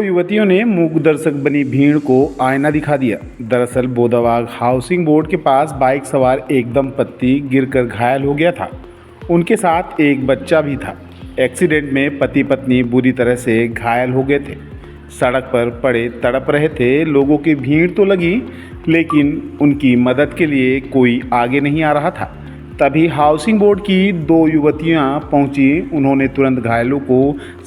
युवतियों ने मूक दर्शक बनी भीड़ को आईना दिखा दिया। दरअसल बोदाबाग हाउसिंग बोर्ड के पास बाइक सवार एक दंपत्ति गिरकर घायल हो गया था। उनके साथ एक बच्चा भी था। एक्सीडेंट में पति पत्नी बुरी तरह से घायल हो गए थे। सड़क पर पड़े तड़प रहे थे। लोगों की भीड़ तो लगी, लेकिन उनकी मदद के लिए कोई आगे नहीं आ रहा था। तभी हाउसिंग बोर्ड की 2 युवतियां पहुंची। उन्होंने तुरंत घायलों को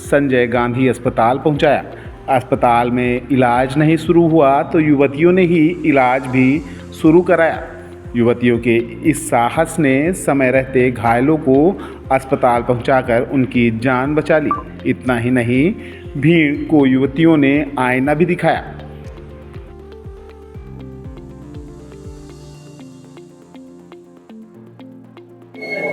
संजय गांधी अस्पताल पहुंचाया। अस्पताल में इलाज नहीं शुरू हुआ तो युवतियों ने ही इलाज भी शुरू कराया। युवतियों के इस साहस ने समय रहते घायलों को अस्पताल पहुंचाकर उनकी जान बचा ली। इतना ही नहीं, भीड़ को युवतियों ने आईना भी दिखाया।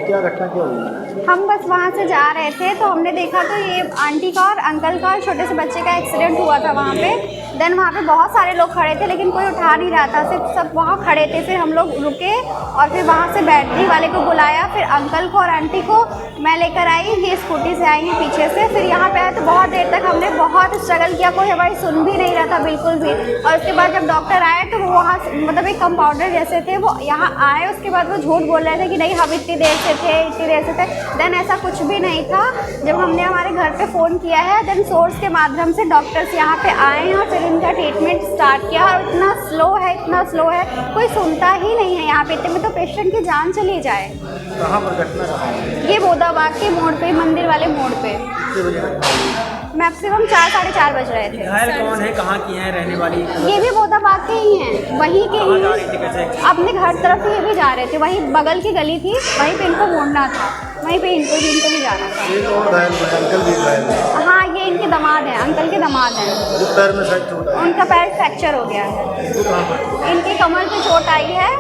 क्या घटना क्या हुई? हम बस वहाँ से जा रहे थे तो हमने देखा तो ये आंटी का और अंकल का और छोटे से बच्चे का एक्सीडेंट हुआ था वहाँ पे। देन वहाँ पे बहुत सारे लोग खड़े थे लेकिन कोई उठा नहीं रहा था, सिर्फ सब वहाँ खड़े थे। फिर हम लोग रुके और फिर वहाँ से बैटरी वाले को बुलाया। फिर अंकल को और आंटी को मैं लेकर आई, ये स्कूटी से आई हैं पीछे से। फिर यहाँ पे आए तो बहुत देर तक हमने बहुत स्ट्रगल किया, कोई हमारी सुन भी नहीं रहा था बिल्कुल भी। और उसके बाद जब डॉक्टर आए तो वो वहाँ मतलब एक कंपाउंडर जैसे थे, वो यहाँ आए। उसके बाद वो झूठ बोल रहे थे कि नहीं हम इतनी देर से थे, इतनी देर से थे। देन ऐसा कुछ भी नहीं था। जब हमने हमारे घर पे फ़ोन किया है, देन सोर्स के माध्यम से डॉक्टर्स यहाँ पे आए हैं और फिर इनका ट्रीटमेंट स्टार्ट किया। और इतना स्लो है, कोई सुनता ही नहीं है यहाँ पे। इतने में तो पेशेंट की जान चली जाए। कहाँ पर घटना कहाँ हुई? ये बोदाबाग के मोड़ पे, मंदिर वाले मोड़ पे। कितने बजे घटना हुई? मैक्सिमम 4 साढ़े 4 बज रहे थे। घायल कौन है, कहाँ की हैं रहने वाली? ये भी बोदाबाग के ही हैं, वहीं के ही हैं। अपने घर तरफ ये भी जा रहे थे, वहीं बगल की गली थी, वहीं पे इनको मोड़ना था, वहीं पे इनको भी जाना था। एक और घायल हुए, अंकल भी घायल हुए। हाँ, ये इनके दामाद हैं, अंकल के दामाद हैं। जो पैर में शायद चोट आई। उनका पैर फ्रैक्चर हो गया है। वो कहाँ पर? इनके कमर पे चोट आई है।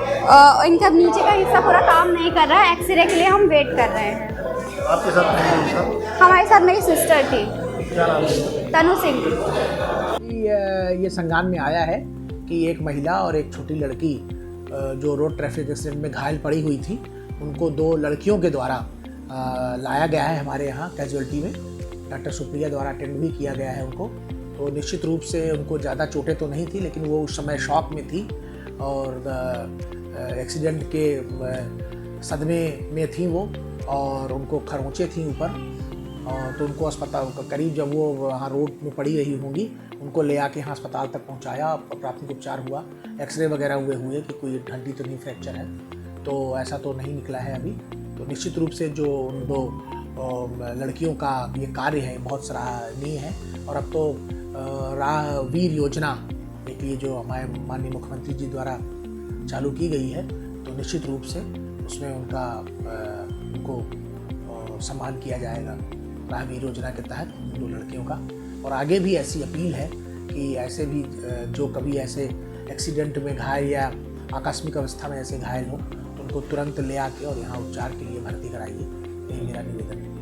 इनका नीचे का हिस्सा पूरा काम नहीं कर रहा है। एक्सरे के लिए हम वेट कर रहे हैं। आपके साथ कौन कौन था? हमारे साथ मेरी सिस्टर थी, क्या नाम है? तनु सिंह। ये संज्ञान में आया है कि एक महिला और एक छोटी लड़की जो रोड ट्रैफिक एक्सीडेंट में घायल पड़ी हुई थी, उनको 2 लड़कियों के द्वारा लाया गया है हमारे यहाँ कैजुअल्टी में। डॉक्टर सुप्रिया द्वारा अटेंड भी किया गया है उनको। तो निश्चित रूप से उनको ज़्यादा चोटें तो नहीं थी, लेकिन वो उस समय शॉक में थी और एक्सीडेंट के सदमे में थी वो, और उनको खरोंचें थी ऊपर। और तो उनको अस्पताल करीब जब वो वहाँ रोड में पड़ी रही होंगी, उनको ले आके यहाँ अस्पताल तक पहुँचाया। प्राथमिक उपचार हुआ, एक्सरे वगैरह हुए कि कोई हड्डी तो नहीं फ्रैक्चर है, तो ऐसा तो नहीं निकला है अभी। तो निश्चित रूप से जो उन 2 लड़कियों का ये कार्य है बहुत सराहनीय है। और अब तो राहवीर योजना एक ये जो हमारे माननीय मुख्यमंत्री जी द्वारा चालू की गई है, तो निश्चित रूप से उसमें उनको सम्मान किया जाएगा राहवीर योजना के तहत 2 लड़कियों का। और आगे भी ऐसी अपील है कि ऐसे भी जो कभी ऐसे एक्सीडेंट में घायल या आकस्मिक अवस्था में ऐसे घायल हो, तो उनको तुरंत ले आके और यहाँ उपचार के लिए भर्ती कराइए। यही मेरा निवेदन है।